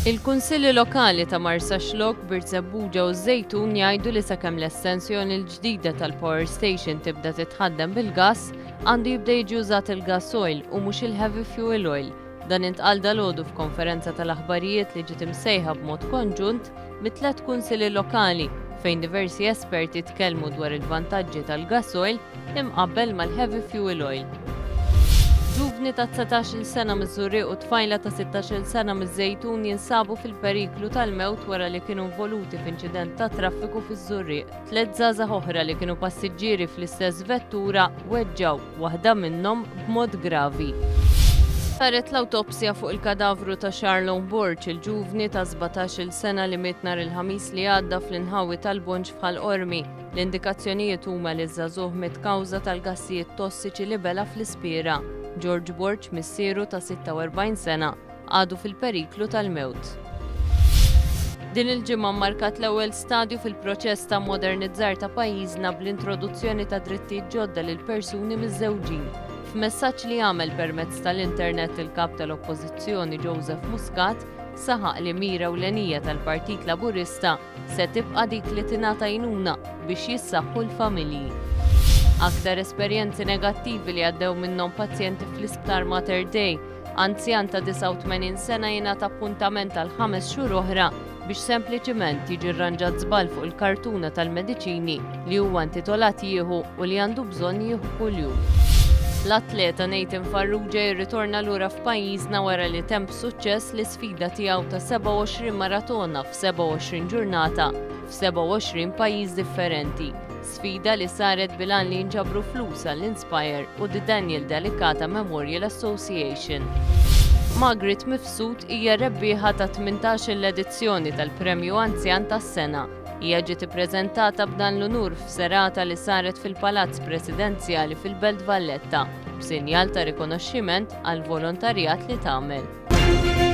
Il-Kunsilli Lokali ta' Marsaxlok, Birzebbuġa u Żejtun jgħidu li sakemm l-estensjoni l-ġdida tal-Power Station tibda titħaddem bil-gass, għandu jibda jiġi użat il-gasoil u mhux il-heavy fuel oil. Dan intqal dalgħodu f'konferenza tal-aħbarijiet li ġiet imsejħa b'mod konġunt mit-tliet kunsilli lokali fejn diversi esperti tkellmu dwar il-vantaġġi tal-gasoil imqabbel mal-heavy fuel oil. Ġuvni ta' 19-il sena miż-Żurriq u tfajla ta' 16-il sena miż-Żejtun jinsabu fil-periklu tal-mewt wara li kienu involuti f'inċident ta' traffiku fiż-Żurriq. Tliet żgħażagħ oħra li kienu passiġġieri fl-istess vettura weġġaw, waħda minnhom b'mod gravi. Saret l-awtopsja fuq il-kadavru ta' Charlon Borch, il-ġuvni ta' 17-il sena li miet nhar il-ħamis li għadda fl-inħawi tal-Bonġ bħal-Qormi. L-indikazzjonijiet huma li żagħżugħ miet kawża tal-gassijiet tossiċi li bela fl-ispira. George Borch missieru ta' 46 sena għadu fil-periklu tal-mewt. Din il-ġimgħa markat l-ewwel stadju fil-proċess ta' modernizzar ta' pajjiżna bl-introduzzjoni ta' drittijiet ġodda lil persuni miż-żewġin. F'messaġġ li għamel permezz tal-internet il-kap tal-Oppożizzjoni Joseph Muscat saħaq li mira ewlenija tal-Partit Laburista se tibqa' dik li tingħata għajnuna biex jissaħħu l-familji. Aktar esperjenzi negattivi li għaddew minnhom pazjenti fl-Isptar Mater Dei, anzjan ta' 89 sena jingħata appuntament għal 5 xhur oħra biex sempliċiment jiġi rranġat żball fuq il-kartuna tal-mediċini li huwa intitolat jieħu u li għandu bżonn jieħu kuljum. L-atleta Nathan Farrugia jirritorna lura f'pajjiżna wara li temm b'suċċess l-isfida tiegħu ta' 27 maratona f'27 ġurnata f'27 pajjiż differenti. Sfida li saret bil-għan li jinġabru flus għall-Inspire u The Daniel Delicata Memorial Association. Margaret Mifsud hija rebbieħa ta' 18 edizzjoni tal-Premju Anzjan tas-sena. Hija ġiet ippreżentata b'dan l-unur f'serata li saret fil-Palazz Presidenzjali fil-Belt Valletta b'sinjal ta' rikonoxximent għall volontarjat li tagħmel.